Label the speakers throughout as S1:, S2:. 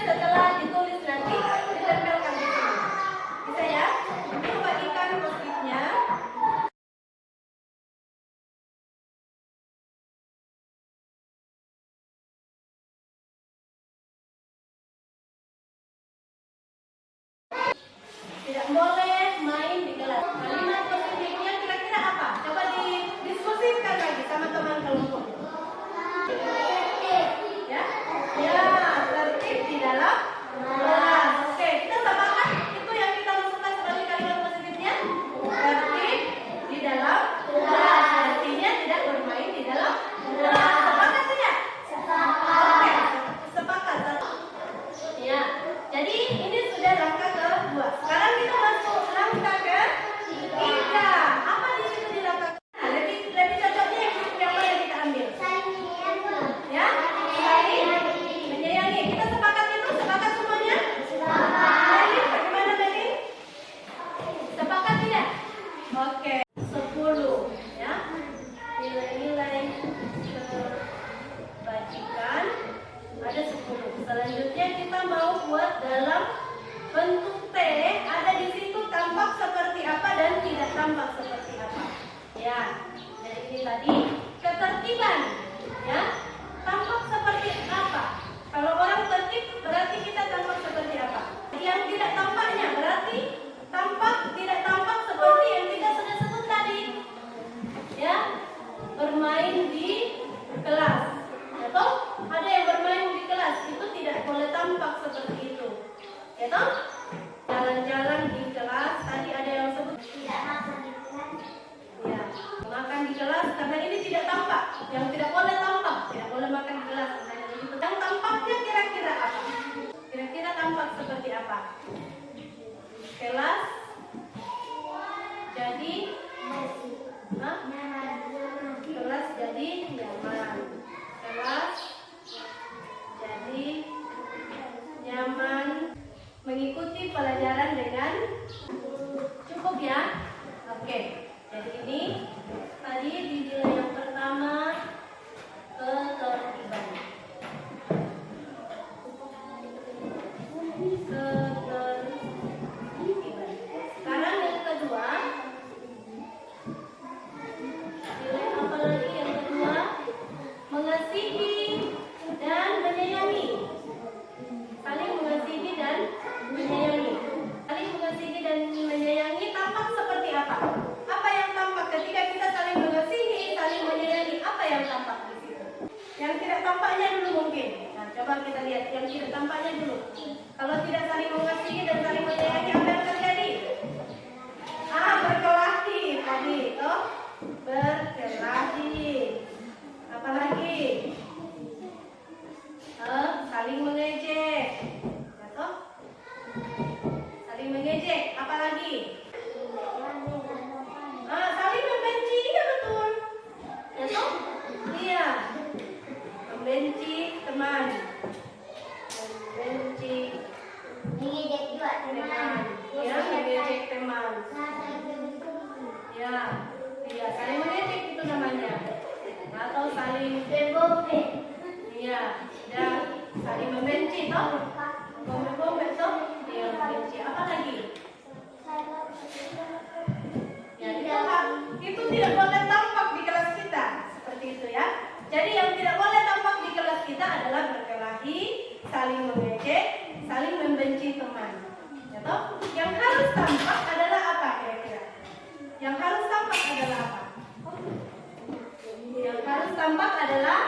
S1: setelah ditulis nanti ditempelkan di sini. Bisa ya? Coba kita Oke, 10 ya. Nilai-nilai kebajikan ada 10. Selanjutnya kita mau buat dalam bentuk T. Ada di situ tampak seperti apa dan tidak tampak seperti apa. Ya, jadi ini tadi ketertiban. Ya, tampak seperti apa? Kalau orang tertib berarti kita tampak seperti apa? Yang tidak tampaknya berarti tampak tidak tampak seperti yang kita sudah sebut tadi. Ya, bermain di kelas. Atau ada yang bermain di kelas itu tidak boleh tampak seperti itu. Ya toh? Jalan-jalan di kelas tadi ada yang sebut tidak makan di kelas. Ya, makan di kelas karena ini tidak tampak. Yang tidak boleh tampak, tidak boleh makan di kelas. Yang tampaknya kira-kira apa? Kira-kira tampak seperti apa? Kelas jadi kelas jadi nyaman. Kelas jadi nyaman mengikuti pelajaran dengan cukup ya. Oke, jadi ini tadi di nilai yang pertama ketertiban. Sekarang yang kedua, nilai apa lagi yang kedua? Mengasihi dan menyayangi. Saling mengasihi dan menyayangi. Saling mengasihi dan menyayangi tampak seperti apa? Apa yang tampak ketika kita saling mengasihi, saling menyayangi? Apa yang tampak di situ? Yang tidak tampaknya dulu mungkin. Nah, coba kita lihat yang tidak tampaknya dulu. Kalau tidak saling mengasihi dan saling menyayangi, apa yang terjadi? Berkelahi tadi, toh? Berkelahi. Apalagi? Saling mengejek. Ya toh? Saling mengejek. Apalagi? Saling membenci, ya betul. Ya toh? Iya. Membenci teman. Membenci. Mengejek juga teman. Ya, mengejek teman. Ya, iya, saling mengejek itu namanya. Atau saling bebobek. Iya, dan saling membenci toh. Bobek-bobek toh. Iya, membenci. Apa lagi? Ya, itu tidak boleh tampak di kelas kita. Seperti itu ya. Jadi yang tidak boleh tampak di kelas kita adalah berkelahi, saling mengejek, saling membenci teman. Ya toh? Yang harus tampak adalah apa kira-kira? Yang harus tampak adalah apa? Yang harus tampak adalah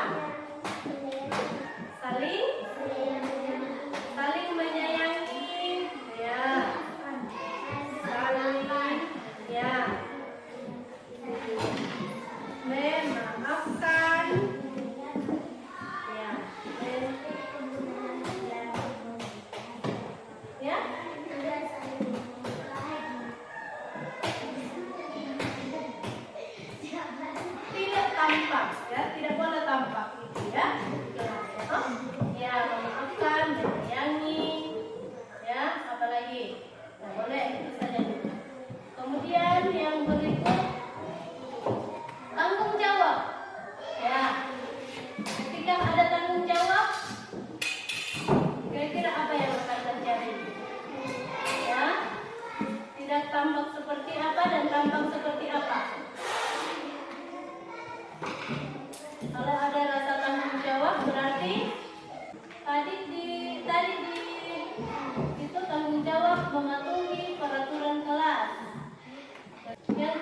S1: saling menyayangi, ya. Saling, ya. Memaafkan, ya. Ya. Tidak tampak, ya, tidak boleh tampak itu ya. Ya, memaafkan, menyayangi, ya, apalagi? Nah, boleh itu saja. Kemudian yang berikut tanggung jawab. Ya, ketika ada tanggung jawab, kira-kira apa yang akan terjadi? Ya, tidak tampak seperti apa dan tampak seperti apa? Kalau ada rasa tanggung jawab berarti tadi itu tanggung jawab mematuhi peraturan kelas. Yang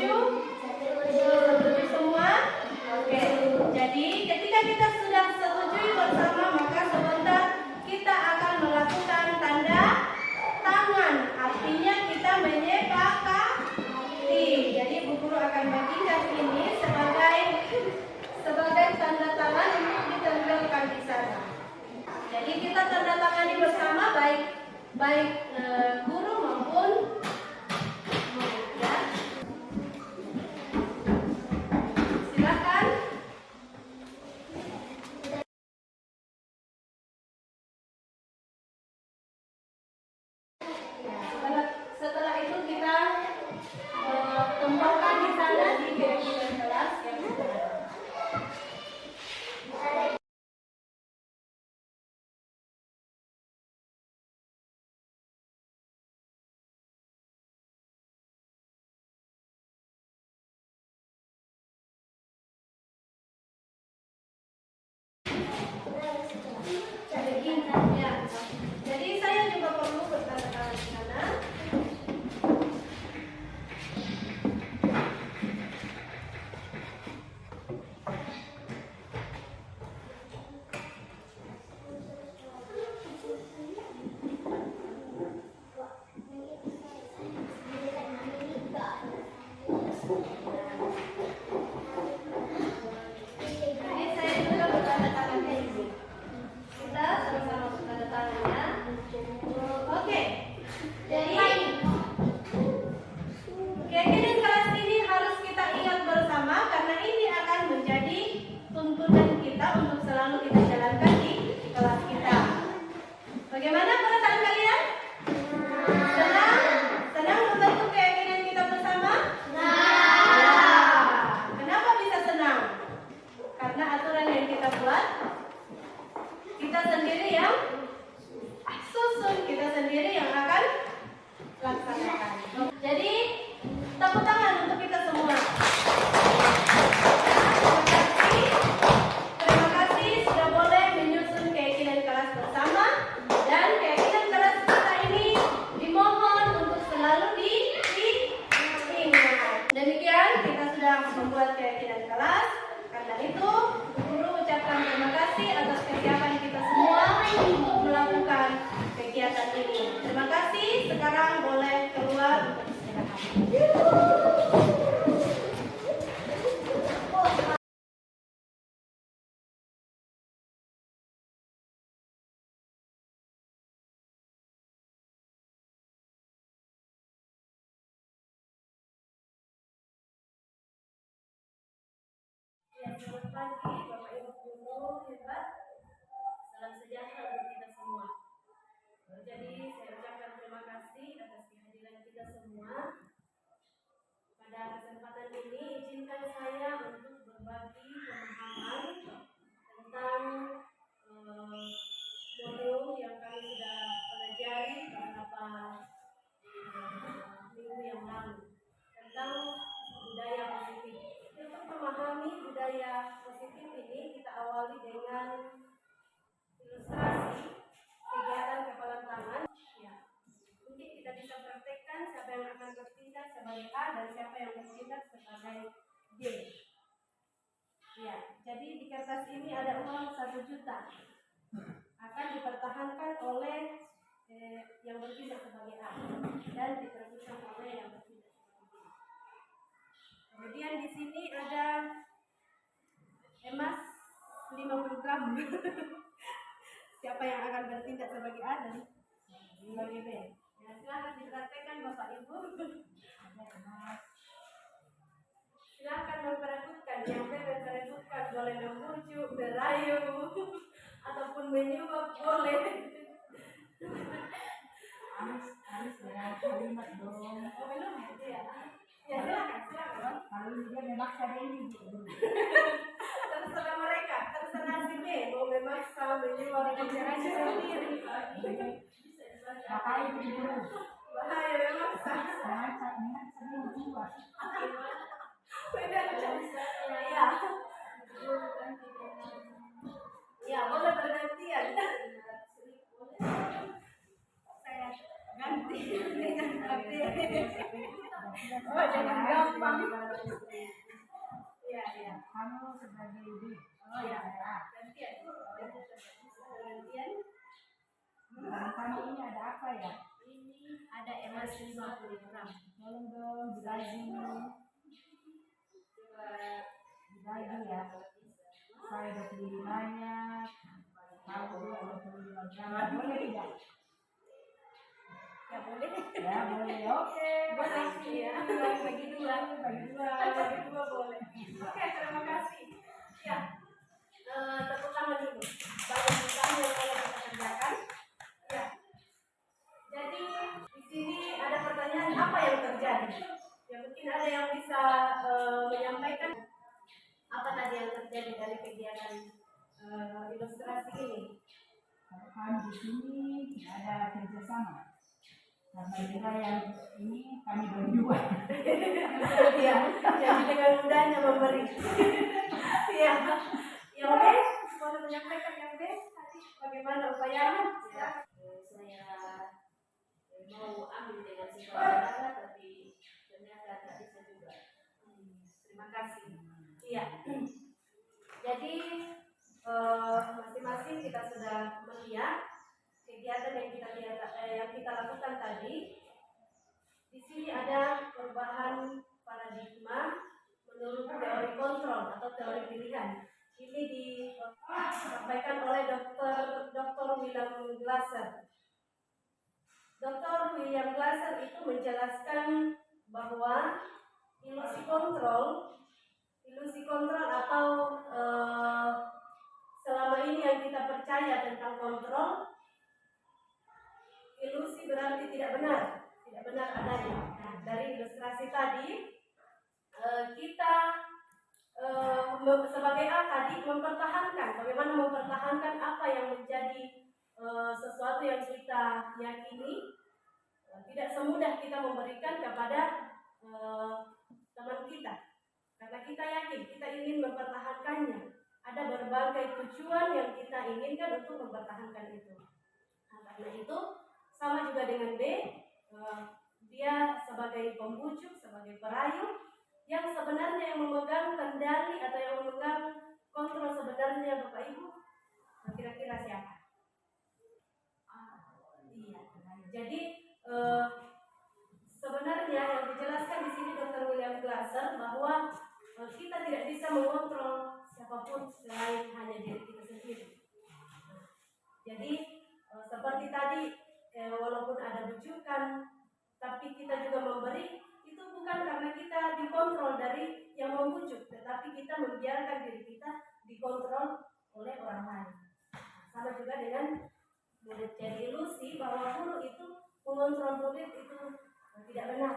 S1: Setuju? Setuju semua? Oke. Jadi ketika kita sudah setujui bersama, maka sebentar kita akan melakukan tanda tangan. Artinya kita menyepakati. Jadi Bu Guru akan bagikan ini sebagai tanda tangan untuk ditempelkan di sana. Jadi kita tanda tangani bersama, baik guru maupun murid, ya. Silakan. Ya, setelah itu kita tempelkan di sana di kelas kelas yang sudah ada. Jadi saya juga perlu bertanda tangan di sana. Jadi saya juga bertanda tangan di sini. Kita sama-sama bertanda tangan, ya. Oke. Jadi keyakinan kelas ini harus kita ingat bersama karena ini akan menjadi tuntunan kita untuk selalu kita jalankan di kelas kita. Bagaimana perasaan kalian? Senang? Senang membentuk keyakinan kita bersama? Kenapa bisa senang? Karena aturan yang kita buat, kita sendiri yang susun, kita sendiri yang akan laksanakan. Jadi tepuk tangan untuk kita semua. Terima kasih sudah boleh menyusun keyakinan kelas bersama, dan keyakinan kelas kita ini dimohon untuk selalu diingat. Demikian kita sudah membuat keyakinan kelas. Karena itu, guru ucapkan terima kasih atas kesiapan kita semua untuk melakukan kegiatan ini. Terima kasih. Sekarang boleh keluar untuk istirahat. Ya, selamat pagi Bapak Ibu guru hebat. Salam sejahtera untuk kita semua. Jadi saya ucapkan terima kasih atas kehadiran kita semua. Pada kesempatan ini izinkan saya untuk berbagi pemahaman tentang modul yang kami sudah pelajari beberapa minggu yang lalu tentang budaya positif. Untuk memahami budaya positif ini, kita awali dengan ilustrasi kegiatan kepalan tangan. Ya, mungkin kita bisa praktekkan siapa yang akan bertindak sebagai A dan siapa yang bertindak sebagai B. Ya, jadi di kertas ini ada uang 1 juta. Akan dipertahankan oleh yang bertindak sebagai A dan diterbitkan oleh yang bertindak sebagai B. Kemudian di sini ada emas 50 gram. Siapa yang akan bertindak sebagai A dan sebagai B? Ya, silakan dipraktekkan Bapak Ibu. Silakan memperebutkan. Yang B memperebutkan, boleh membujuk, merayu, ataupun menyuap boleh.
S2: Harus ya, kalimat dong.
S1: Oh, belum ya? Ya, silakan.
S2: Kalau dia memaksa ini
S1: Terserah mereka, terserah si B mau memaksa menyuap caranya sendiri.
S2: makanya begitu.
S1: Bahaya memaksa.
S2: Jangan jiwa.
S1: Beda ya. Ya, boleh bergantian. Saya ganti dengan HP. Oh, jangan gampang. Iya, iya.
S2: Kamu sebagai ibu.
S1: Oh ya, gantian. Gantian.
S2: Kamu ini ada apa ya?
S1: Ini ada emas 50 gram.
S2: Tolong dong dibagi.
S1: Coba
S2: Dibagi ya. Saya udah beli banyak. Kamu juga udah beli 5 gram. Boleh tidak?
S1: ya boleh.
S2: Ya boleh. Oke.
S1: Makasih ya. Bagi dua.
S2: Bagi dua.
S1: Bagi dua boleh. Oke, terima kasih. Ya. Tepuk tangan dulu. Banyak sekali yang telah kita kerjakan. Ya. Jadi di sini ada pertanyaan apa yang terjadi? Ya mungkin ada yang bisa menyampaikan apa tadi yang terjadi dari kegiatan ilustrasi ini.
S2: Kalau kami di sini tidak ada kerjasama. Karena kita yang ini kami berdua.
S1: Iya, jadi dengan mudahnya memberi. Iya. Yang B, boleh menyampaikan yang B tadi bagaimana upayanya? Ya. Saya mau ambil dengan sifat tapi ternyata tidak bisa juga. Terima kasih. Iya. Jadi masing-masing kita sudah melihat kegiatan yang kita lakukan tadi. Di sini ada perubahan paradigma menurut teori kontrol atau teori pilihan. Ini disampaikan oleh Dr. William Glasser. Dr. William Glasser itu menjelaskan bahwa ilusi kontrol atau selama ini yang kita percaya tentang kontrol, ilusi berarti tidak benar adanya. Nah, dari ilustrasi tadi kita sebagai A tadi bagaimana mempertahankan apa yang menjadi sesuatu yang kita yakini. Tidak semudah kita memberikan kepada teman kita, karena kita yakin kita ingin mempertahankannya. Ada berbagai tujuan yang kita inginkan untuk mempertahankan itu. Nah, karena itu sama juga dengan B, dia sebagai pembujuk, sebagai perayu yang sebenarnya yang memegang kendali atau yang memegang kontrol sebenarnya Bapak Ibu, kira-kira siapa? Iya. Jadi sebenarnya yang dijelaskan di sini Dr. William Glasser bahwa kita tidak bisa mengontrol siapapun selain hanya diri kita sendiri. Jadi seperti tadi, walaupun ada bujukan, tapi kita juga memberi, itu bukan karena kita dikontrol dari yang membujuk, tetapi kita membiarkan diri kita dikontrol oleh orang lain. Sama juga dengan murid. Jadi ilusi bahwa guru itu mengontrol murid itu tidak benar.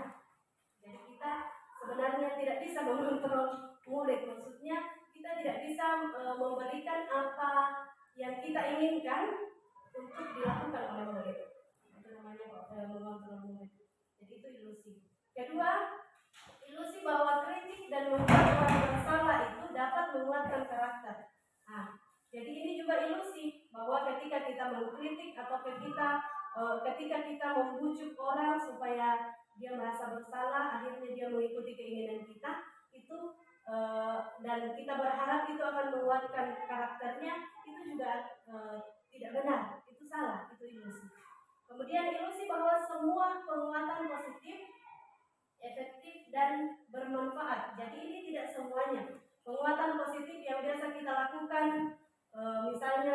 S1: Jadi kita sebenarnya tidak bisa mengontrol murid. Maksudnya kita tidak bisa memberikan apa yang kita inginkan untuk dilakukan oleh murid. Itu namanya mengontrol murid. Jadi itu ilusi. Kedua, ilusi bahwa kritik dan membuat orang bersalah itu dapat menguatkan karakter. Nah, jadi ini juga ilusi bahwa ketika kita mengkritik atau ketika kita membujuk orang supaya dia merasa bersalah, akhirnya dia mengikuti keinginan kita, itu dan kita berharap itu akan menguatkan karakternya, itu juga tidak benar, itu salah, itu ilusi. Kemudian ilusi bahwa semua penguatan positif, efektif dan bermanfaat. Jadi ini tidak semuanya. Penguatan positif yang biasa kita lakukan, misalnya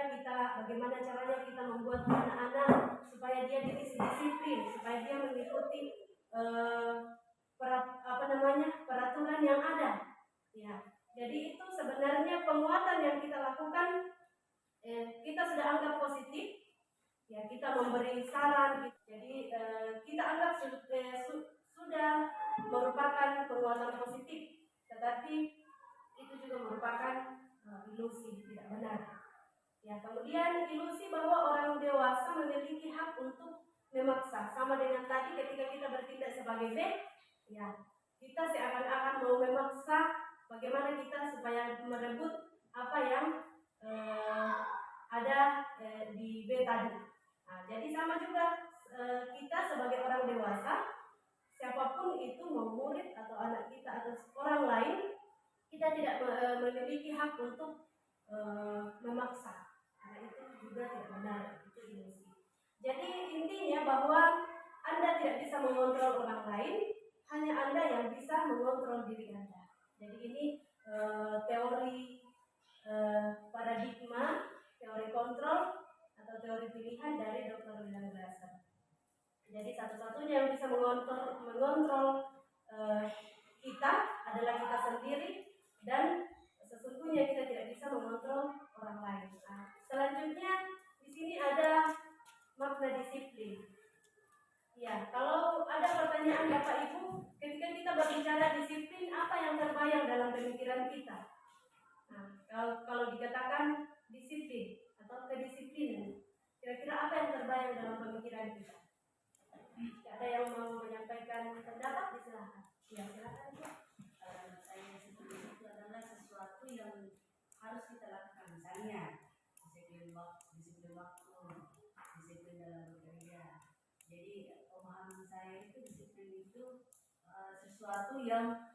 S1: bagaimana caranya kita membuat anak-anak supaya dia disiplin, supaya dia mengikuti peraturan yang ada. Ya, jadi itu sebenarnya penguatan yang kita lakukan, kita sudah anggap positif. Ya, kita memberi saran, jadi kita anggap sudah merupakan penguatan positif, tetapi itu juga merupakan ilusi, tidak benar. Ya, kemudian ilusi bahwa orang dewasa memiliki hak untuk memaksa, sama dengan tadi ketika kita bertindak sebagai B, ya kita seakan-akan mau memaksa bagaimana kita supaya merebut apa yang ada di B tadi. Nah, jadi sama juga kita sebagai orang dewasa siapapun itu, mau murid atau anak kita atau orang lain, kita tidak memiliki hak untuk memaksa, karena itu juga tidak benar, itu ilusi. Jadi intinya bahwa Anda tidak bisa mengontrol orang lain, hanya Anda yang bisa mengontrol diri Anda. Jadi ini teori paradigma, teori kontrol atau teori pilihan dari Dr. William Glasser. Jadi satu-satunya yang bisa mengontrol kita adalah kita sendiri, dan sesungguhnya kita tidak bisa mengontrol orang lain. Nah, selanjutnya di sini ada makna disiplin. Ya, kalau ada pertanyaan Bapak Ibu, ketika kita berbicara disiplin, apa yang terbayang dalam pemikiran kita? Nah, kalau dikatakan disiplin atau kedisiplinan, kira-kira apa yang terbayang dalam pemikiran kita? Ada yang mau menyampaikan pendapat? Silakan. Ya, silakan.
S2: Saya disiplin itu adalah sesuatu yang harus kita lakukan, misalnya disiplin waktu, disiplin dalam bekerja. Jadi pemahaman saya itu disiplin itu sesuatu yang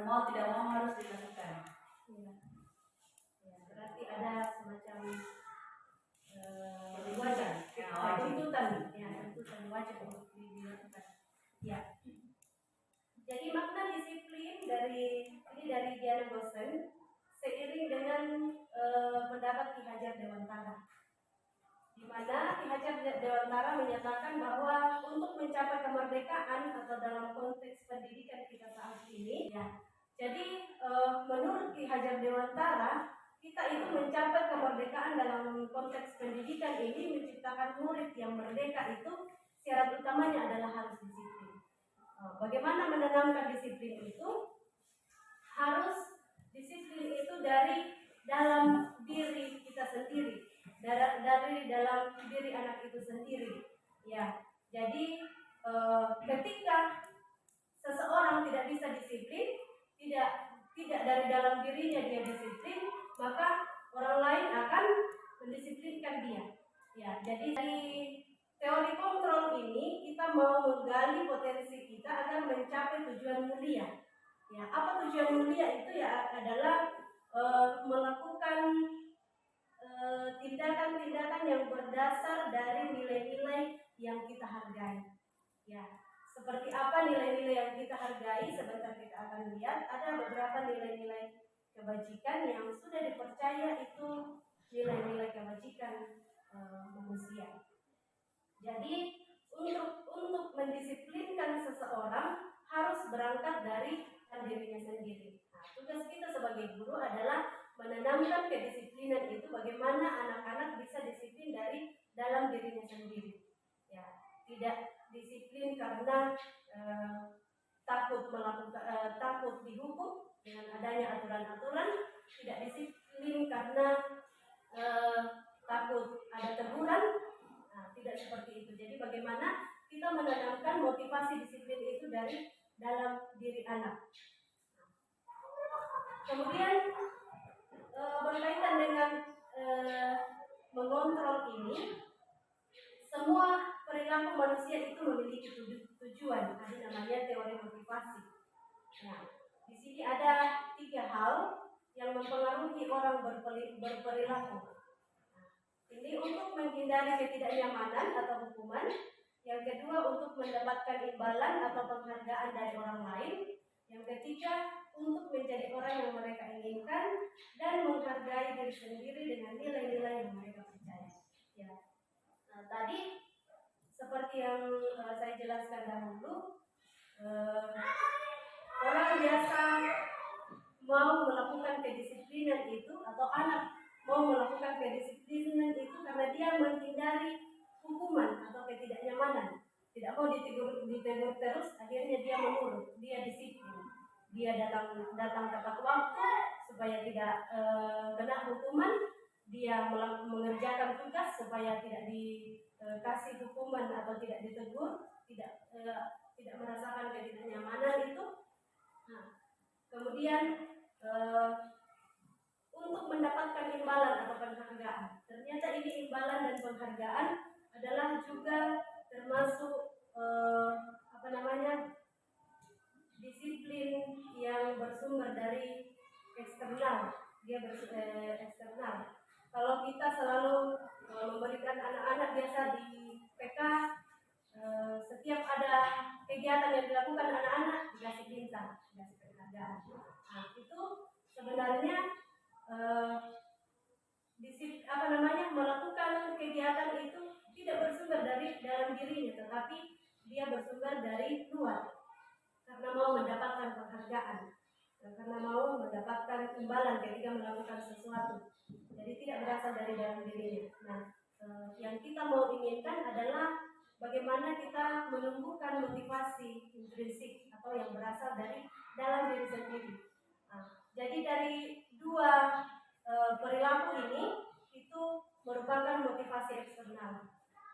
S2: mau tidak mau harus dilakukan.
S1: Ya. Ya, berarti ada semacam wajib, tuntutan, ya, tuntutan wajib untuk dilakukan. Ya. Jadi makna disiplin dari Diana Gosen seiring dengan pendapat Ki Hajar Dewantara, di mana Ki Hajar Dewantara menyatakan bahwa untuk mencapai kemerdekaan atau dalam konteks pendidikan kita saat ini, ya. Jadi menurut Ki Hajar Dewantara, kita itu mencapai kemerdekaan dalam konteks pendidikan ini, menciptakan murid yang merdeka itu syarat utamanya adalah harus disiplin. Bagaimana menanamkan disiplin itu? Harus disiplin itu dari dalam diri kita sendiri, dari dalam diri anak itu sendiri. Ya, jadi ketika seseorang tidak bisa disiplin, tidak dari dalam dirinya dia disiplin, maka orang lain akan mendisiplinkan dia. Ya, jadi dari teori kontrol ini kita mau menggali potensi kita agar mencapai tujuan mulia. Ya, apa tujuan mulia itu? Ya adalah melakukan tindakan-tindakan yang berdasar dari nilai-nilai yang kita hargai. Ya, seperti apa nilai-nilai yang kita hargai? Sebentar kita akan lihat. Ada beberapa nilai-nilai kebajikan yang sudah dipercaya itu nilai-nilai kebajikan manusia. Jadi untuk mendisiplinkan seseorang harus berangkat dari dirinya sendiri. Nah, tugas kita sebagai guru adalah menanamkan kedisiplinan itu, bagaimana anak-anak bisa disiplin dari dalam dirinya sendiri. Ya, tidak disiplin karena takut dihukum dengan adanya aturan-aturan, tidak disiplin karena takut ada teguran. Nah, tidak seperti itu. Jadi bagaimana kita menanamkan motivasi disiplin itu dari dalam diri anak. Kemudian berkaitan dengan mengontrol ini, semua perilaku manusia itu memiliki tujuan. Ada namanya teori motivasi. Nah, di sini ada 3 hal yang mempengaruhi orang berperilaku. Ini untuk menghindari ketidaknyamanan atau hukuman. Yang kedua, untuk mendapatkan imbalan atau penghargaan dari orang lain. Yang ketiga, untuk menjadi orang yang mereka inginkan dan menghargai diri sendiri dengan nilai-nilai yang mereka percaya. Ya. Nah, tadi seperti yang saya jelaskan dahulu, orang biasa mau melakukan kedisiplinan itu, atau anak mau melakukan kedisiplinan itu karena dia menghindari hukuman atau ketidaknyamanan. Tidak mau ditegur terus, akhirnya dia menurut, dia disiplin. Dia datang tepat waktu supaya tidak kena hukuman. Dia mengerjakan tugas supaya tidak dikasih hukuman atau tidak ditegur, tidak merasakan ketidaknyamanan itu. Nah, kemudian untuk mendapatkan imbalan atau penghargaan. Ternyata ini imbalan dan penghargaan adalah juga termasuk disiplin yang bersumber dari eksternal, eksternal. Kalau kita selalu memberikan anak-anak biasa di PK, setiap ada kegiatan yang dilakukan anak-anak dikasih bintang, dikasih penghargaan. Nah, itu sebenarnya melakukan kegiatan itu tidak bersumber dari dalam dirinya, tetapi dia bersumber dari luar karena mau mendapatkan penghargaan, karena mau mendapatkan imbalan ketika melakukan sesuatu. Jadi tidak berasal dari dalam dirinya. Nah, yang kita mau inginkan adalah bagaimana kita menumbuhkan motivasi intrinsik atau yang berasal dari dalam diri sendiri. Nah, jadi dari dua perilaku ini itu merupakan motivasi eksternal.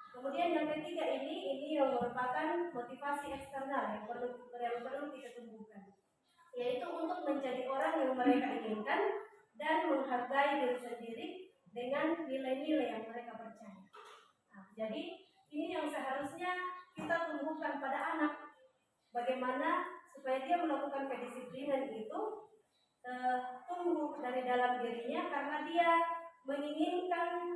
S1: Kemudian yang ketiga ini yang merupakan motivasi eksternal yang perlu kita tumbuhkan, yaitu untuk menjadi orang yang mereka inginkan dan menghargai diri sendiri dengan nilai-nilai yang mereka percaya. Nah, jadi ini yang seharusnya kita tumbuhkan pada anak, bagaimana supaya dia melakukan kedisiplinan itu tumbuh dari dalam dirinya karena dia menginginkan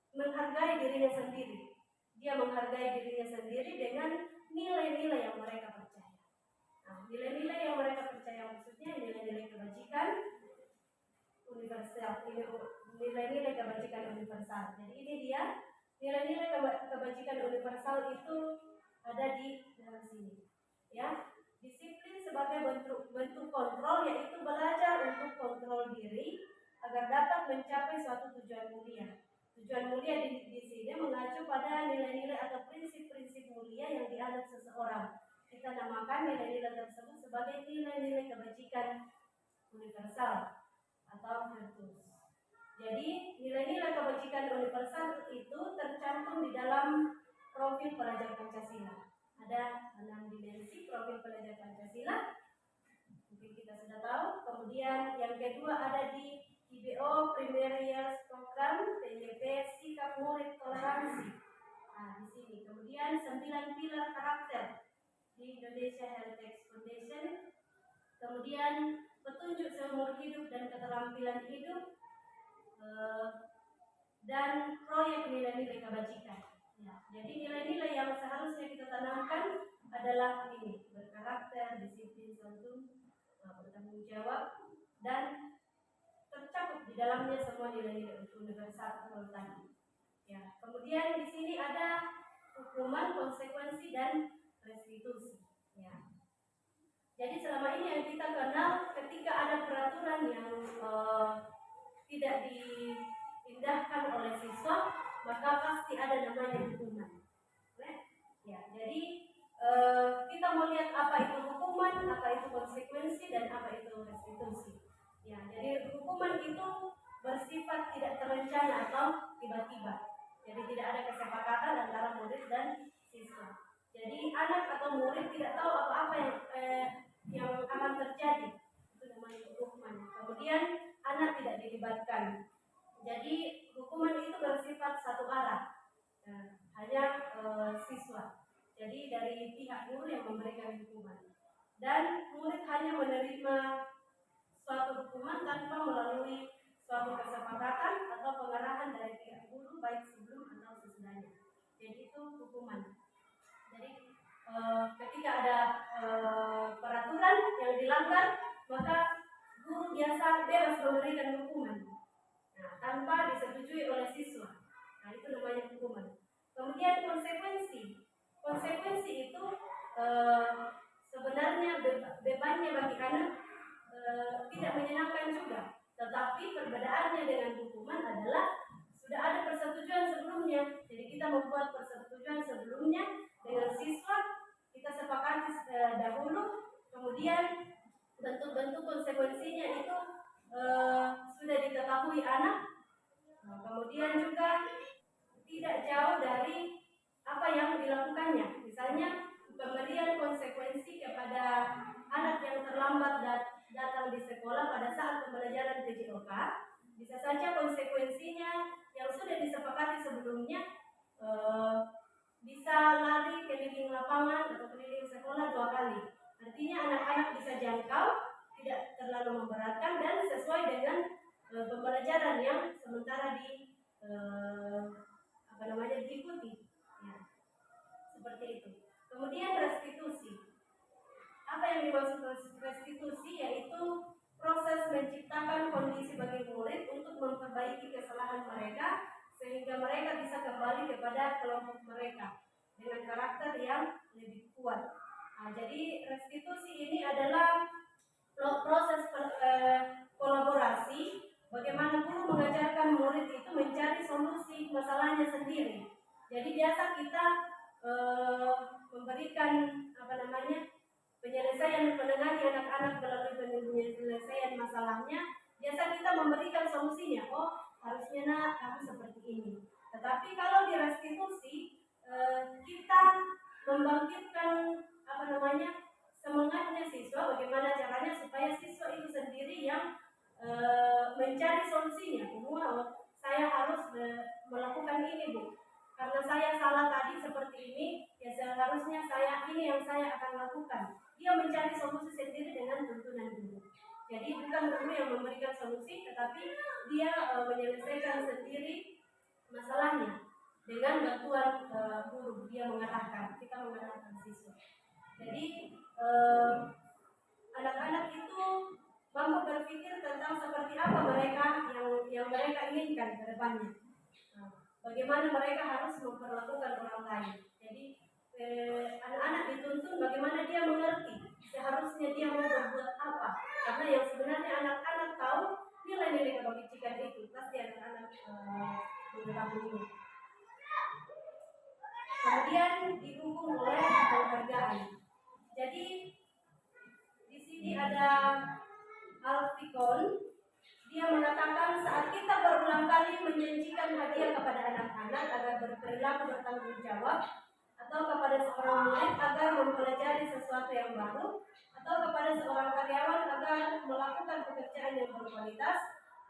S1: menghargai dirinya sendiri. Dia menghargai dirinya sendiri dengan nilai-nilai yang mereka percaya. Nah, nilai-nilai yang mereka percaya maksudnya nilai-nilai kebajikan universal, nilai-nilai kebajikan universal. Jadi ini dia nilai-nilai kebajikan universal itu ada di dalam sini. Ya, disiplin sebagai bentuk kontrol, yaitu belajar untuk kontrol diri agar dapat mencapai suatu tujuan mulia. Tujuan mulia di sini mengacu pada nilai-nilai atau prinsip-prinsip mulia yang dianut seseorang. Kita namakan nilai-nilai tersebut sebagai nilai-nilai kebajikan universal atau virtus. Jadi nilai-nilai kebajikan universal itu tercantum di dalam profil pelajar Pancasila. Ada 6 dimensi profil pelajar Pancasila. Mungkin kita sudah tahu. Kemudian yang kedua ada di IBO Primary Years Program, PYP sikap murid toleransi. Nah, di sini. Kemudian 9 pilar karakter di Indonesia Heritage Foundation. Kemudian petunjuk seumur hidup dan keterampilan hidup, dan proyek nilai-nilai kebajikan. Ya, jadi nilai-nilai yang seharusnya kita tanamkan adalah ini: berkarakter, disiplin, santun, bertanggung jawab, dan tercakup di dalamnya semua nilai-nilai universal tadi. Ya, kemudian di sini ada hukuman, konsekuensi, dan restitusi. Ya. Jadi selama ini yang kita kenal, ketika ada peraturan yang tidak diindahkan oleh siswa, maka pasti ada namanya hukuman. Ya, jadi kita mau lihat apa itu hukuman, apa itu konsekuensi, dan apa itu restitusi. Ya, jadi hukuman itu bersifat tidak terencana atau tiba-tiba. Jadi tidak ada kesepakatan antara murid dan siswa. Jadi anak atau murid tidak tahu apa-apa yang akan terjadi. Itu namanya hukuman. Kemudian anak tidak dilibatkan. Jadi hukuman itu bersifat satu arah. Nah, hanya siswa. Jadi dari pihak guru yang memberikan hukuman. Dan murid hanya menerima suatu hukuman tanpa melalui suatu kesepakatan atau pengarahan dari pihak guru, baik sebelum atau sesudahnya. Jadi itu hukuman. Jadi ketika ada peraturan yang dilanggar, maka guru biasa bebas memberikan hukuman, nah, tanpa disetujui oleh siswa. Nah, itu namanya hukuman. Kemudian konsekuensi. Konsekuensi itu sebenarnya bebannya bagi anak tidak menyenangkan juga. Tetapi perbedaannya dengan hukuman adalah sudah ada persetujuan sebelumnya. Jadi kita membuat persetujuan sebelumnya dengan siswa, kita sepakati dahulu, kemudian bentuk-bentuk konsekuensinya itu sudah diketahui anak. Nah, kemudian juga tidak jauh dari apa yang dilakukannya. Misalnya pemberian konsekuensi kepada anak yang terlambat datang di sekolah pada saat pembelajaran PJOK, bisa saja konsekuensinya yang sudah disepakati sebelumnya bisa lari keliling lapangan atau keliling sekolah sekolah 2 kali. Artinya anak-anak bisa jangkau, tidak terlalu memberatkan dan sesuai dengan pembelajaran yang sementara diikuti. Ya, seperti itu. Kemudian restitusi. Apa yang dimaksud restitusi? Yaitu proses menciptakan kondisi bagi murid untuk memperbaiki kesalahan mereka sehingga mereka bisa kembali kepada kelompok mereka dengan karakter yang lebih kuat. Nah, jadi restitusi ini adalah proses kolaborasi bagaimana guru mengajarkan murid itu mencari solusi masalahnya sendiri. Jadi biasa kita memberikan penyelesaian menengahi anak-anak melalui penyelesaian masalahnya. Biasa kita memberikan solusinya. Oh, harusnya nak kamu seperti ini. Tetapi kalau di restitusi kita membangkitkan semangatnya siswa, bagaimana caranya supaya siswa itu sendiri yang mencari solusinya. Saya harus melakukan ini, Bu, karena saya salah tadi seperti ini, ya seharusnya ini yang saya akan lakukan. Dia mencari solusi sendiri dengan tuntunan guru. Jadi bukan guru yang memberikan solusi, tetapi dia menyelesaikan sendiri masalahnya dengan bantuan guru. Kita mengatakan siswa. Jadi anak-anak itu mampu berpikir tentang seperti apa mereka yang mereka inginkan ke depannya. Bagaimana mereka harus memperlakukan orang lain. Jadi anak-anak dituntun bagaimana dia mengerti seharusnya dia mau berbuat apa. Karena yang sebenarnya anak-anak tahu nilai-nilai kebajikan itu. Pasti anak-anak mengetahui. Kemudian didukung oleh penghargaan. Jadi di sini ada Alfikon. Dia mengatakan saat kita berulang kali menjanjikan hadiah kepada anak-anak agar berperilaku bertanggung jawab, atau kepada seorang murid agar mempelajari sesuatu yang baru, atau kepada seorang karyawan agar melakukan pekerjaan yang berkualitas,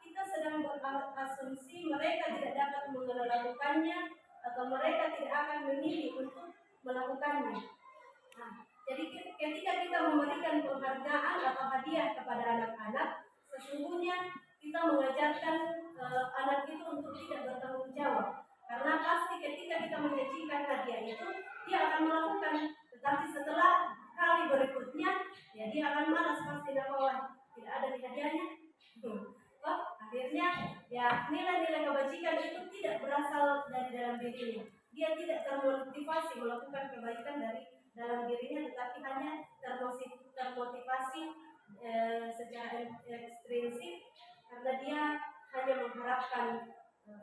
S1: kita sedang berasumsi mereka tidak dapat melakukannya atau mereka tidak akan memilih untuk melakukannya. Nah, jadi ketika kita memberikan penghargaan atau hadiah kepada anak-anak, sesungguhnya kita mengajarkan anak itu untuk tidak bertanggung jawab. Karena pasti ketika kita menjanjikan hadiah itu, dia akan melakukan. Tetapi setelah kali berikutnya, ya dia akan malas pasti bahwa tidak ada di hadiahnya. Akhirnya ya nilai-nilai kebajikan itu tidak berasal dari dalam dirinya. Dia tidak termotivasi melakukan kebaikan dari dalam dirinya, tetapi hanya termotivasi secara ekstrinsik karena dia hanya mengharapkan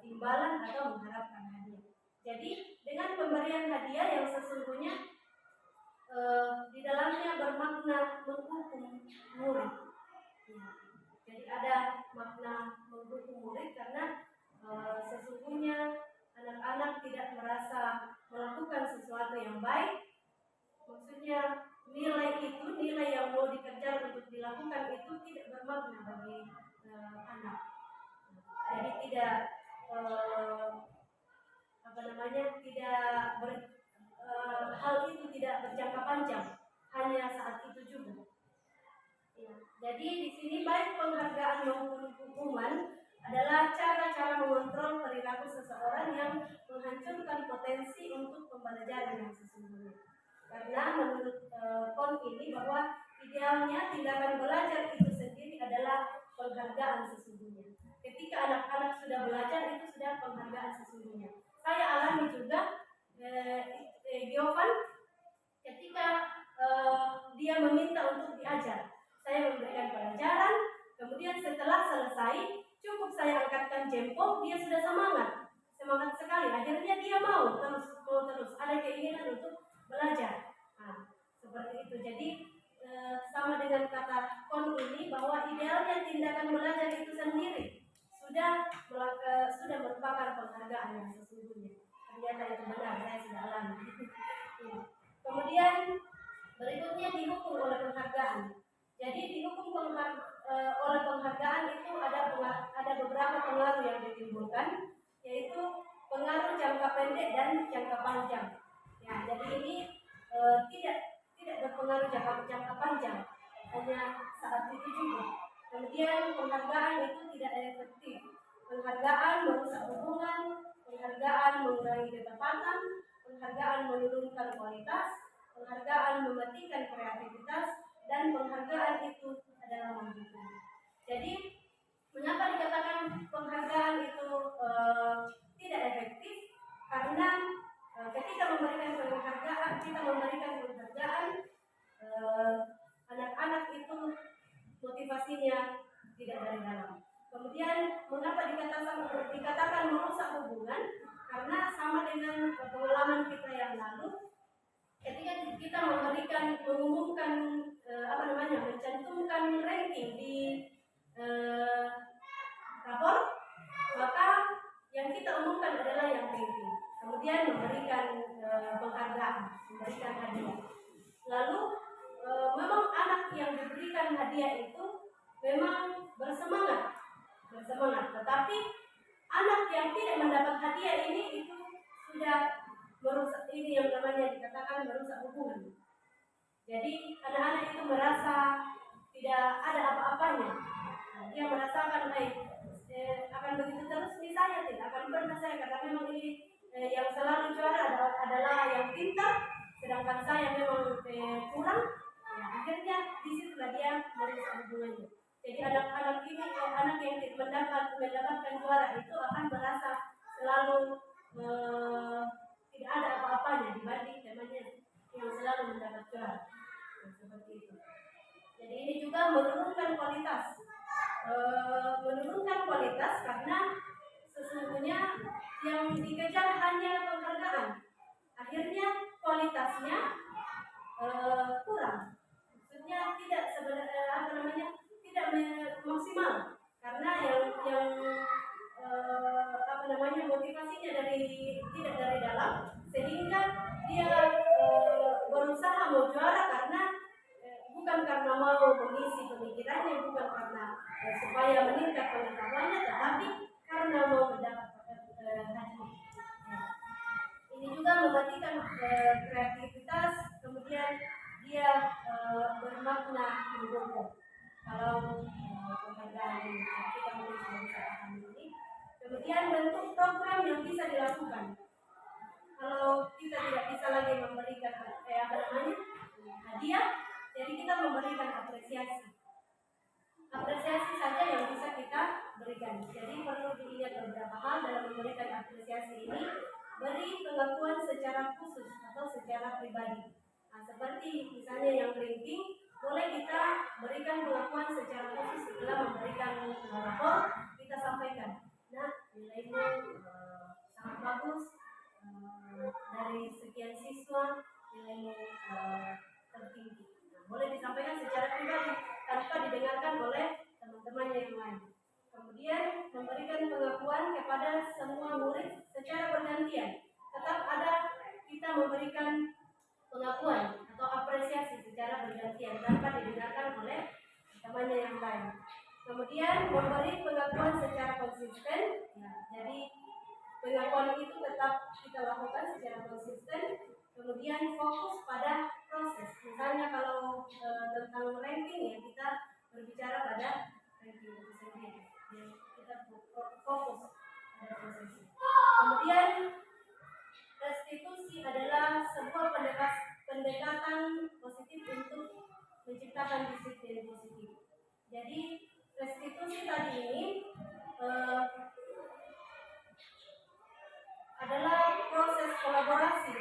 S1: imbalan atau mengharapkan hadiah. Jadi dengan pemberian hadiah yang sesungguhnya di dalamnya bermakna menghukum murid. Jadi ada makna menghukum murid karena sesungguhnya anak-anak tidak merasa melakukan sesuatu yang baik. Maksudnya nilai yang mau dikejar untuk dilakukan itu tidak bermakna bagi anak. Jadi tidak hal itu tidak berjangka panjang, hanya saat itu juga. Ya, jadi di sini baik penghargaan maupun hukuman adalah cara-cara mengontrol perilaku seseorang yang menghancurkan potensi untuk pembelajaran yang sesungguhnya. Karena menurut PON ini bahwa idealnya tindakan belajar itu sendiri adalah penghargaan sesungguhnya. Ketika anak-anak sudah belajar itu sudah penghargaan sesungguhnya. Saya alami juga Giovan ketika dia meminta untuk diajar. Saya memberikan pelajaran, kemudian setelah selesai cukup saya angkatkan jempol, dia sudah semangat sekali. Akhirnya dia mau terus ada keinginan untuk belajar. Nah, seperti itu. Jadi sama dengan kata kon ini bahwa idealnya tindakan belajar itu sendiri sudah merupakan penghargaan yang sesungguhnya. Ternyata itu benar, saya sudah alami. Kemudian berikutnya dihukum oleh penghargaan. Jadi dihukum oleh penghargaan itu ada beberapa pengaruh yang ditimbulkan, yaitu pengaruh jangka pendek dan jangka panjang. Ya, jadi ini tidak tidak berpengaruh jangka panjang, hanya saat itu juga. Kemudian penghargaan itu tidak efektif. Penghargaan merusak hubungan, penghargaan mengurangi ketepatan, penghargaan menurunkan kualitas, penghargaan mematikan kreativitas, dan penghargaan itu adalah menghukum. Jadi mengapa dikatakan penghargaan itu tidak efektif? Karena ketika memberikan penghargaan, kita memberikan penghargaan, anak-anak itu motivasinya tidak dari dalam. Kemudian mengapa dikatakan merusak hubungan? Karena sama dengan pengalaman kita yang lalu, ketika kita mengumumkan mencantumkan ranking di rapor, maka yang kita umumkan adalah yang ranking. Kemudian memberikan penghargaan, memberikan hadiah. Lalu memang anak yang diberikan hadiah itu memang bersemangat. Tetapi anak yang tidak mendapat hadiah ini itu sudah merusak, ini yang namanya dikatakan merusak hubungan. Jadi anak-anak itu merasa tidak ada apa-apanya. Dia merasakan akan begitu terus nih saya, tidak akan pernah saya, karena memang ini yang selalu juara adalah yang pintar, sedangkan saya memang kurang. Ya, akhirnya disitulah dia merusak hubungannya. Jadi anak-anak ini, anak yang mendapatkan juara itu akan merasa selalu tidak ada apa-apanya dibanding temannya yang selalu mendapat juara. Seperti itu. Jadi ini juga menurunkan kualitas. Karena sesungguhnya yang dikejar hanya penghargaan. Akhirnya kualitasnya kurang. Maksudnya tidak tidak maksimal. Karena yang motivasinya tidak dari dalam, sehingga dia berusaha mau juara karena bukan karena mau mengisi pemikirannya, bukan karena supaya meningkat pengetahuannya, tetapi karena mau mendapat hadiah. Ini juga mematikan kreativitas, kemudian dia bermakna menghukum. Kalau penghargaan ini kita menulis ini, kemudian bentuk program yang bisa dilakukan. Kalau kita tidak bisa lagi memberikan hadiah, jadi kita memberikan apresiasi saja yang bisa kita berikan. Jadi perlu diingat beberapa hal dalam memberikan apresiasi ini. Beri pengakuan secara khusus atau secara pribadi. Nah, seperti misalnya yang ranking, boleh kita berikan pengakuan secara khusus setelah memberikan rapor, kita sampaikan. Nah, nilaimu sangat bagus, dari sekian siswa nilaimu tertinggi. Nah, boleh disampaikan secara pribadi tanpa didengarkan oleh teman-temannya yang lain. Kemudian memberikan pengakuan kepada semua murid secara bergantian. Tetap ada kita memberikan pengakuan atau apresiasi secara bergantian tanpa didengarkan oleh temannya yang lain. Kemudian memberi pengakuan secara konsisten. Ya, jadi pengakuan itu tetap kita lakukan secara konsisten. Kemudian fokus pada proses. Misalnya kalau tentang ranking, ya kita berbicara pada ranking itu sendiri. Ya, kita fokus pada prosesnya. Kemudian restitusi adalah sebuah pendekatan positif untuk menciptakan disiplin positif. Jadi restitusi tadi ini adalah proses kolaborasi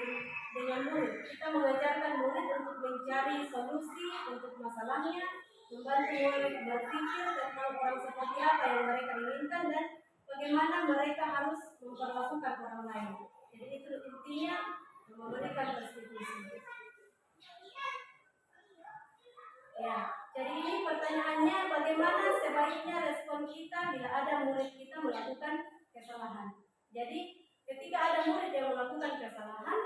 S1: dengan murid. Kita mengajarkan murid untuk mencari solusi untuk masalahnya, membantu murid berpikir tentang orang seperti apa yang mereka inginkan dan bagaimana mereka harus memperlakukan orang lain. Jadi itu intinya memberikan restitusi. Ya, jadi ini pertanyaannya, bagaimana sebaiknya respon kita bila ada murid kita melakukan kesalahan. Jadi ketika ada murid yang melakukan kesalahan,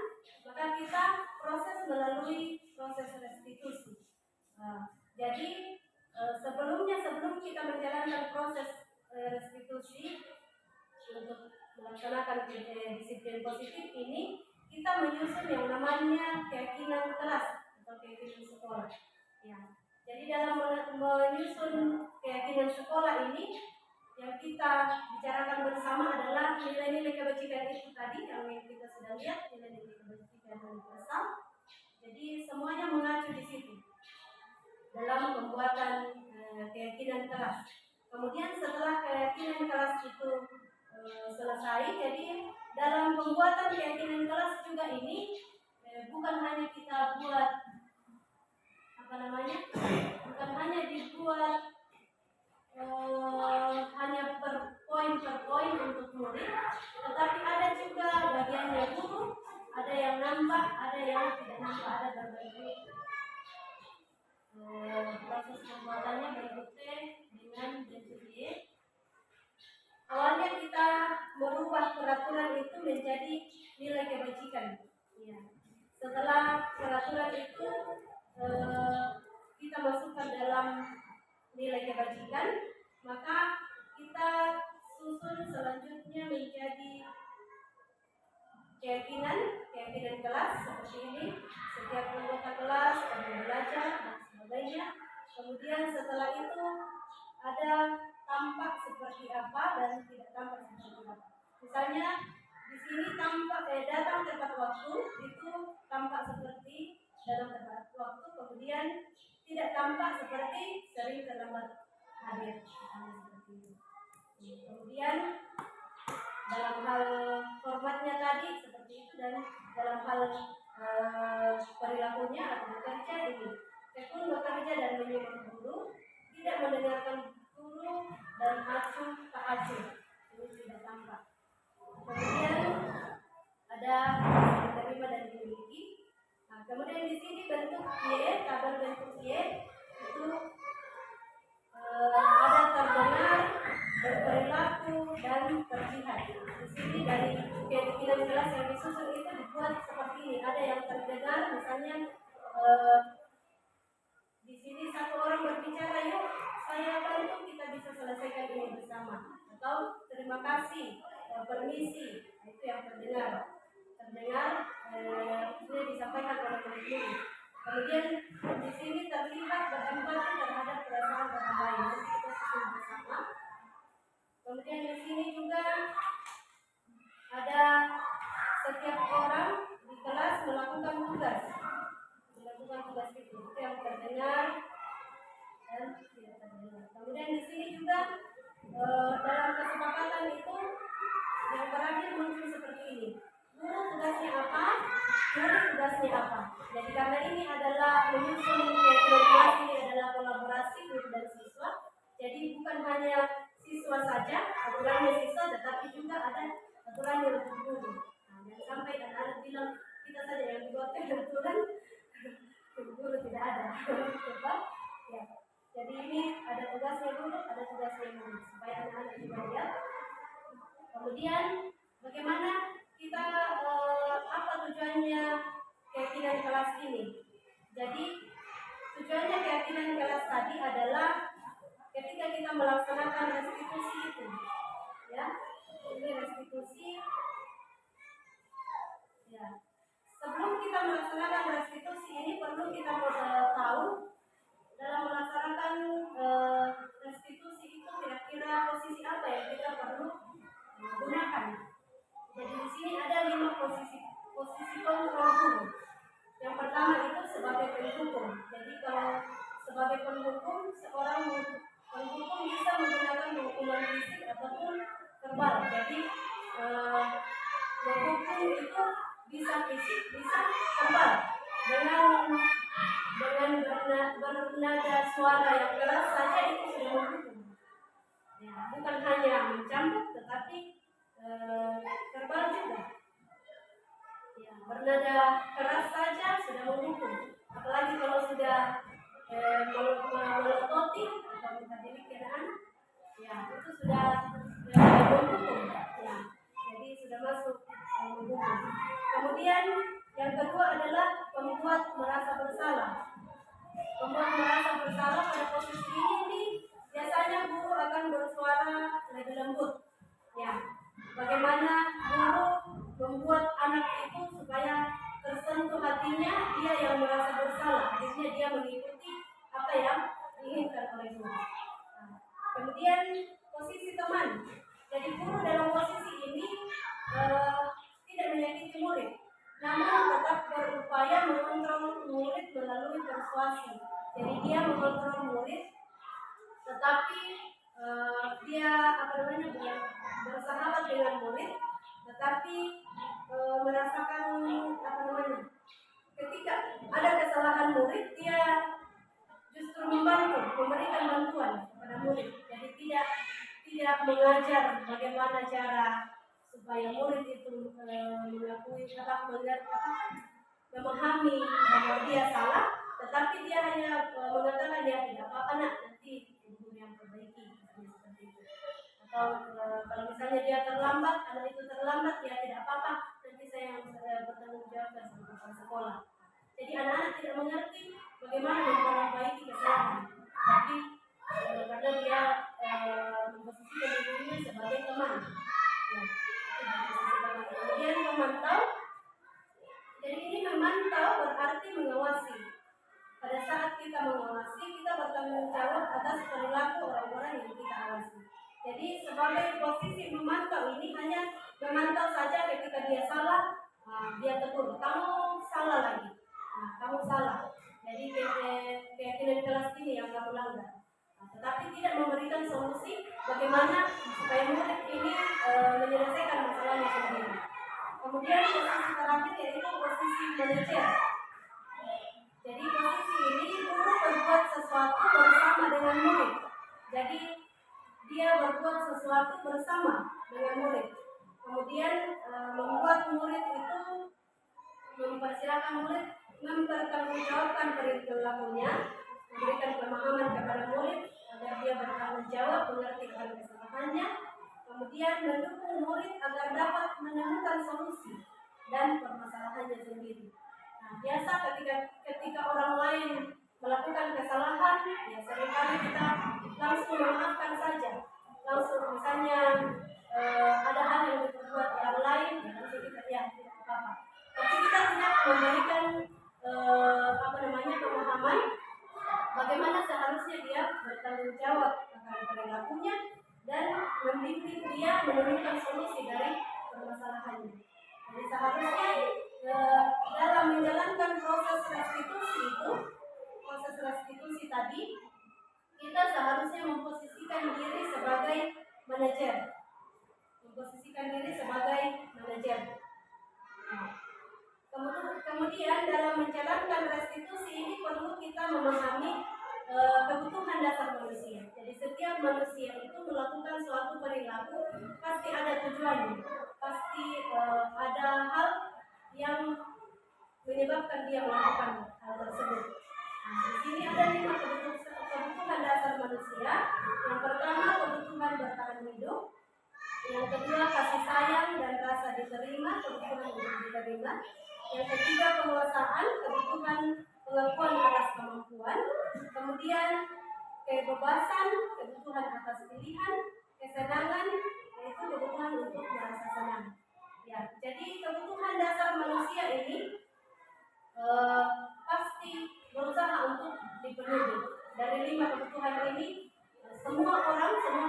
S1: maka kita proses melalui proses restitusi. Jadi sebelum kita menjalankan proses restitusi untuk melaksanakan disiplin positif ini, kita menyusun yang namanya keyakinan kelas atau keyakinan sekolah. Ya. Jadi dalam menyusun keyakinan sekolah ini, yang kita bicarakan bersama adalah nilai-nilai kebajikan itu tadi yang kita sudah lihat, nilai-nilai kebajikan universal. Jadi semuanya mengacu di situ dalam pembuatan keyakinan kelas. Kemudian setelah keyakinan kelas itu selesai, jadi dalam pembuatan keyakinan kelas juga ini bukan hanya kita buat bukan hanya dibuat hanya per poin untuk murid, tetapi ada juga bagiannya guru, ada yang nampak, ada yang tidak nampak, ada berbagai proses pembuatannya bentuk T dengan bentuk Y. Awalnya kita merubah peraturan itu menjadi nilai kebajikan. Ya. Setelah peraturan itu kita masukkan dalam nilai kebajikan, maka kita susun selanjutnya menjadi keyakinan kelas seperti ini. Setiap anggota kelas perlu belajar dan sebagainya. Kemudian setelah itu ada tampak seperti apa dan tidak tampak seperti apa. Misalnya di sini tampak datang tepat waktu itu tampak seperti dalam tepat waktu, kemudian tidak tampak seperti sering terlambat hadir. Seperti itu. Kemudian dalam hal formatnya tadi seperti itu, dan dalam hal perilakunya atau bekerja ini, tekun bekerja dan menyimak guru, tidak mendengarkan guru dan acuh tak acuh, ini tidak tampak. Kemudian ada diterima dan dimiliki. Nah, kemudian di sini bentuk Y, tabel bentuk Y itu ada terdengar, berperilaku dan terlihat. Di sini dari keyakinan kelas yang disusun itu dibuat seperti ini. Ada yang terdengar, misalnya di sini satu orang berbicara, yuk saya bantu kita bisa selesaikan ini bersama. Atau terima kasih, permisi, itu yang terdengar. Ini disampaikan oleh murid. Kemudian di sini terlihat berempati terhadap perasaan orang lain. Nanti kita susun bersama. Kemudian di sini juga ada setiap orang di kelas melakukan tugas itu yang terdengar dan tidak terdengar. Kemudian di sini juga dalam kesepakatan itu yang terakhir muncul seperti ini. Guru tugasnya apa? Murid tugasnya apa? Jadi karena ini adalah menyusun keyakinan kelas, ini adalah kolaborasi guru dan siswa. Jadi bukan hanya siswa saja, aturannya siswa, tetapi juga ada aturannya untuk guru. Nah, jangan sampai anak-anak bilang kita saja yang dibuatkan aturan, guru tidak ada. Coba, ya. Jadi ini ada tugasnya guru, ada tugasnya murid, supaya anak-anak juga lihat. Kemudian bagaimana kita apa tujuannya keyakinan kelas ini? Jadi tujuannya keyakinan kelas tadi adalah ketika kita melaksanakan restitusi itu, ya, ini restitusi, ya. Sebelum kita melaksanakan restitusi ini perlu kita tahu dalam melaksanakan restitusi itu kira-kira posisi apa yang kita perlu gunakan. Jadi di sini ada 5 posisi kontrol guru. Yang pertama itu sebagai penghukum. Jadi kalau sebagai penghukum, seorang penghukum bisa menggunakan hukuman fisik ataupun verbal. Jadi menghukum itu bisa fisik, bisa verbal. Dengan bernada suara yang keras saja itu sudah menghukum. Ya, bukan hanya mencambuk, tetapi verbal juga. Ya, bernada keras saja sudah menghukum. Apalagi kalau sudah melototi atau menghadiri kenaan, ya itu sudah menghukum. Ya, jadi sudah masuk menghukum. Kemudian yang kedua adalah membuat merasa bersalah. Membuat merasa bersalah pada posisi ini biasanya guru akan bersuara lebih lembut. Ya, bagaimana guru membuat anak itu supaya tersentuh hatinya, dia yang merasa bersalah. yang diinginkan oleh guru. Nah, kemudian posisi teman. Jadi guru dalam posisi ini tidak menyakiti murid, namun tetap berupaya mengontrol murid melalui persuasi. Jadi dia mengontrol murid, tetapi dia bersahabat dengan murid, tetapi merasakan ketika ada kesalahan murid, dia justru membantu, memberikan bantuan kepada murid. Jadi tidak mengajar bagaimana cara supaya murid itu memahami bahwa dia salah, tetapi dia hanya mengatakan dia tidak apa-apa nak, nanti guru yang perbaiki, seperti itu. Atau kalau misalnya dia terlambat, anak itu terlambat, dia tidak apa-apa, nanti saya yang bertanggung jawabkan sama sekolah. Jadi anak-anak tidak mengerti bagaimana memperbaiki kesalahan, tapi karena dia memposisikan dirinya sebagai teman. Ya, kemudian memantau. Jadi ini memantau berarti mengawasi. Pada saat kita mengawasi, kita bertanggung jawab atas perilaku orang-orang yang kita awasi. Jadi sebagai posisi memantau ini hanya memantau saja ketika dia salah, dia tegur, kamu salah lagi. Nah, kamu salah. Jadi keyakinan kelas ini yang kamu langgar. Tetapi tidak memberikan solusi bagaimana supaya murid ini menyelesaikan masalahnya sendiri. Kemudian posisi terakhir yaitu posisi manajer. Jadi posisi ini guru berbuat sesuatu bersama dengan murid. Jadi dia berbuat sesuatu bersama dengan murid. Kemudian membuat murid itu mempersilahkan murid mempertanggungjawabkan perilakunya, memberikan pemahaman kepada murid agar dia bertanggung jawab, mengerti akan kesalahannya, kemudian mendukung murid agar dapat menemukan solusi dan permasalahannya sendiri. Nah, biasa ketika orang lain melakukan kesalahan, ya seringkali kita langsung memaafkan saja, langsung misalnya ada hal yang diperbuat orang lain, ya langsung kita tidak apa-apa. Tapi kita tidak memberikan pemahaman bagaimana seharusnya dia bertanggung jawab akan perilakunya dan membimbing dia menemukan solusi dari permasalahannya. Jadi seharusnya dalam menjalankan proses restitusi tadi, kita seharusnya memposisikan diri sebagai manajer. Kemudian dalam menjalankan restitusi ini perlu kita memahami kebutuhan dasar manusia. Jadi setiap manusia itu melakukan suatu perilaku pasti ada tujuannya, pasti ada hal yang menyebabkan dia melakukan hal tersebut. Nah, di sini ada 5 kebutuhan dasar manusia. Yang pertama kebutuhan bertahan hidup, yang kedua kasih sayang dan rasa diterima, kebutuhan untuk diterima. Yang ketiga penguasaan, kebutuhan pengakuan atas kemampuan. Kemudian kebebasan, kebutuhan atas pilihan. Kesenangan, yaitu kebutuhan untuk merasa senang. Ya, jadi kebutuhan dasar manusia ini pasti berusaha untuk dipenuhi. Dari 5 kebutuhan ini, semua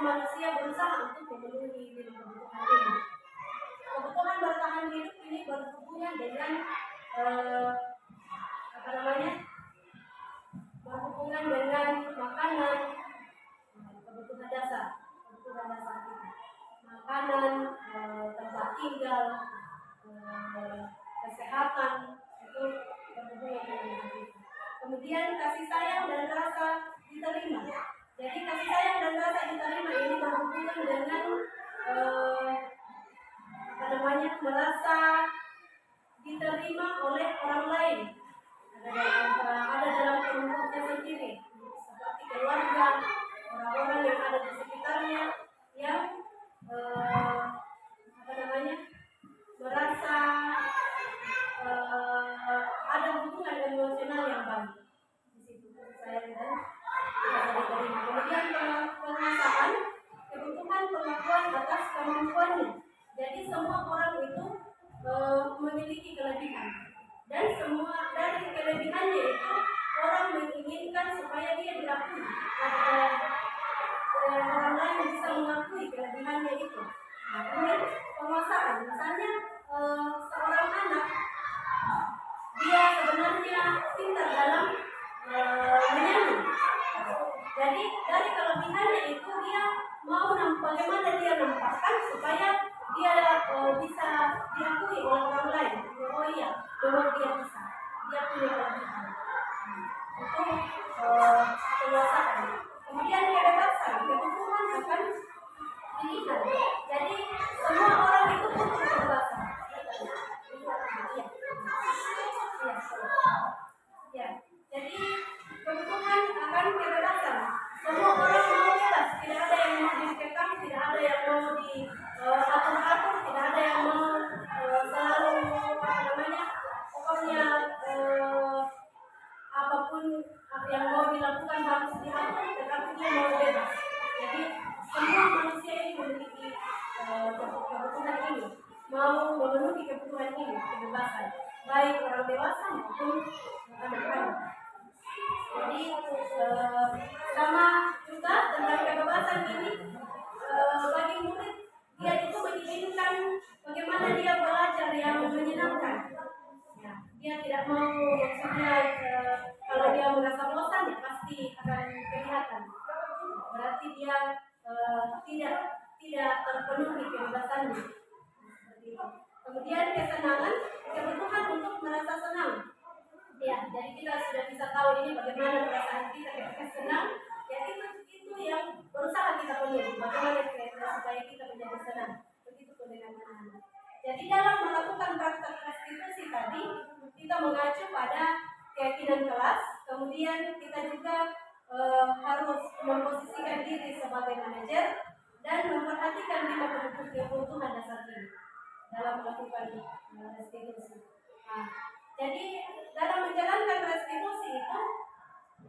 S1: manusia berusaha untuk memenuhi 5 kebutuhan ini. Kebutuhan bertahan hidup ini berhubungan dengan berhubungan dengan makanan, kebutuhan dasar kita, makanan, tempat tinggal, kesehatan, itu berhubungan dengan itu. Kemudian kasih sayang dan rasa diterima. Jadi kasih sayang dan rasa diterima ini berhubungan dengan merasa diterima oleh orang lain, ada dalam kelompoknya sendiri, seperti keluarga, orang-orang yang ada di sekitarnya yang merasa ada hubungan emosional yang baik. Di situ sayang dan Nah, ini penguasaan. Misalnya seorang anak dia sebenarnya pintar dalam menyanyi. Jadi dari kelebihannya itu dia mau bagaimana dia nampakkan supaya dia bisa diakui oleh orang lain. Oh iya, memang dia bisa. Dia punya kelebihan. Itu penguasaan. Kemudian kebebasan, kebutuhan akan pilihan. Jadi semua orang itu butuh kebebasan. Ya, jadi kebutuhan akan kebebasan. Semua orang mau bebas, tidak ada yang mau dikekang, tidak ada yang mau diatur-atur, tidak ada yang mau selalu pokoknya apapun yang mau dilakukan harus diatur, tetapi dia mau bebas. Jadi semua manusia ini memiliki kebutuhan ini, mau memenuhi kebutuhan ini, kebebasan, baik orang dewasa maupun anak-anak. Jadi sama juga tentang kebebasan ini, bagi murid dia itu menginginkan bagaimana dia belajar yang menyenangkan. Ya, dia tidak mau maksudnya kalau dia merasa bosan ya pasti akan kelihatan. Berarti dia tidak terpenuhi kebebasannya. Seperti itu. Kemudian kesenangan, kebutuhan untuk merasa senang. Ya, jadi kita sudah bisa tahu ini bagaimana perasaan kita ketika senang. Ya itu yang berusaha kita penuhi. Bagaimana supaya kita menjadi senang. Begitu pun dengan anak-anak. Jadi dalam melakukan praktek restitusi tadi kita mengacu pada keyakinan kelas. Kemudian kita juga harus memposisikan diri sebagai manajer dan memperhatikan 5 kebutuhan dasar ini dalam melakukan restitusi. Nah, jadi dalam menjalankan restitusi itu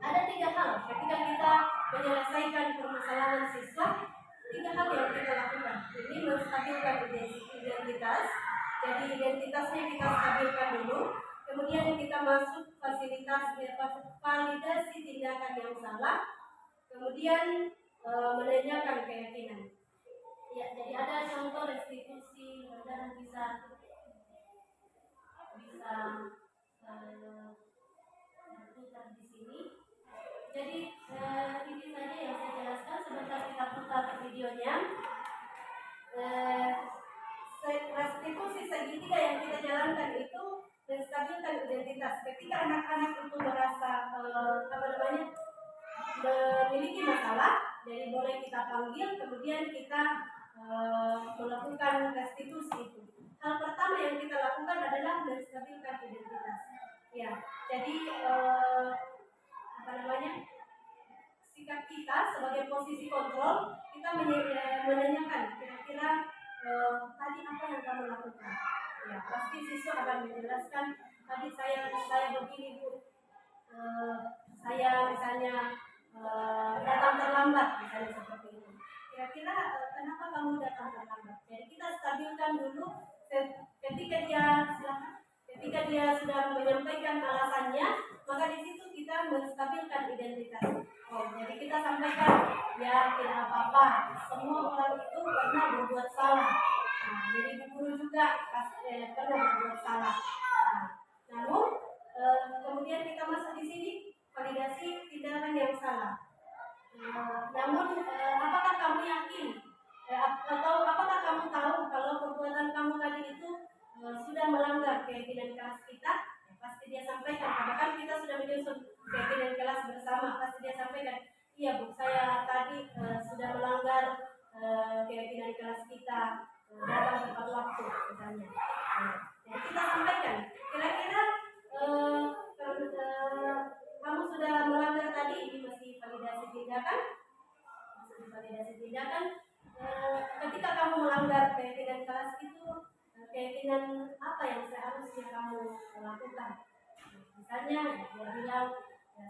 S1: ada 3 hal ketika kita menyelesaikan permasalahan siswa. 3 hal yang kita lakukan. Ini menstabilkan identitas. Jadi identitasnya kita stabilkan dulu. Kemudian kita masuk validasi tindakan yang salah. Kemudian menanyakan keyakinan. Ya, jadi ada contoh restitusi, mudah-mudahan bisa putar di sini. Jadi ini saja yang saya jelaskan. Sebentar kita putar videonya. Restitusi segitiga yang kita jalankan itu menstabilkan identitas. Ketika anak-anak itu merasa memiliki masalah, jadi boleh kita panggil, kemudian kita melakukan restitusi itu. Hal pertama yang kita lakukan adalah menstabilkan identitas. Ya, jadi sikap kita sebagai posisi kontrol, kita menanyakan kira-kira tadi apa yang kamu lakukan. Ya, pasti siswa akan menjelaskan tadi saya begini Bu, saya misalnya datang terlambat, misalnya seperti itu. Kira-kira kenapa kamu datang terlambat? Jadi kita stabilkan dulu. Ketika dia sudah menyampaikan alasannya, maka di situ kita menstabilkan identitas. Oh, jadi kita sampaikan ya tidak apa-apa. Semua orang itu pernah berbuat salah. Nah, jadi Bu Guru juga pernah berbuat salah. Nah, namun kemudian kita masuk di sini validasi tindakan yang salah. Namun apakah kamu yakin atau apakah kamu tahu kalau perbuatan kamu tadi itu sudah melanggar keyakinan kelas kita? Ya, pasti dia sampaikan. Karena kan kita sudah menyusun keyakinan kelas bersama, pasti dia sampaikan, iya Bu, saya tadi sudah melanggar keyakinan kelas kita, datang tepat waktu misalnya. Nah, kita sampaikan kira-kira kamu sudah melanggar tadi, ini masih validasi tindakan. Ketika kamu melanggar keyakinan kelas itu, keyakinan apa yang seharusnya kamu lakukan? Misalnya dia bilang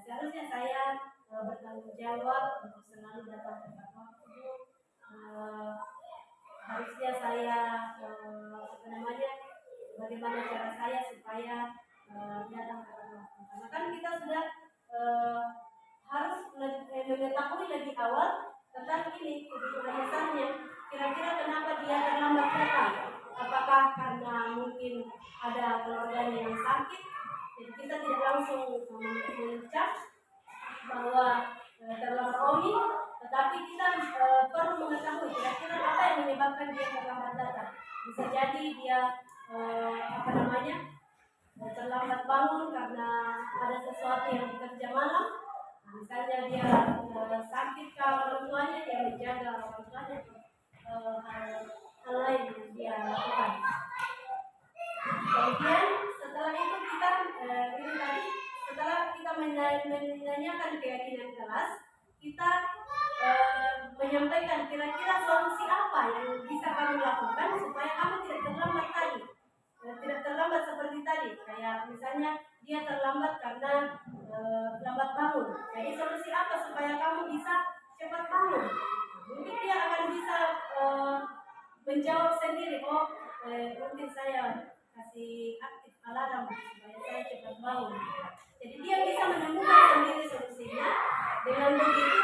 S1: seharusnya saya bertanggung jawab untuk selalu datang tepat waktu. Harusnya saya bagaimana cara saya supaya datang tepat waktu. Karena kan kita sudah harus mengetahui lebih awal tentang ini kebutuhan dasarnya. kira-kira kenapa dia terlambat datang? Apakah karena mungkin ada keluarganya yang sakit? Jadi kita tidak langsung mencap bahwa terlambat OMI, tetapi kita perlu mengetahui kira-kira apa yang menyebabkan dia terlambat datang. Bisa jadi dia terlambat bangun karena ada sesuatu yang bekerja malam. Misalnya dia sakit kalau orang tuanya, dia menjaga orang tuanya, hal lain yang dia lakukan. Kemudian setelah itu kita setelah kita menanyakan keyakinan kelas, kita menyampaikan kira-kira solusi apa yang bisa kamu lakukan supaya kamu tidak terlambat tadi, tidak terlambat seperti tadi. Kayak misalnya dia terlambat karena lambat bangun. Jadi solusi apa supaya kamu bisa cepat bangun? Mungkin dia akan bisa menjawab sendiri. Mungkin saya kasih aktif alarm supaya saya cepat bangun. Jadi dia bisa menemukan sendiri solusinya. Dengan begitu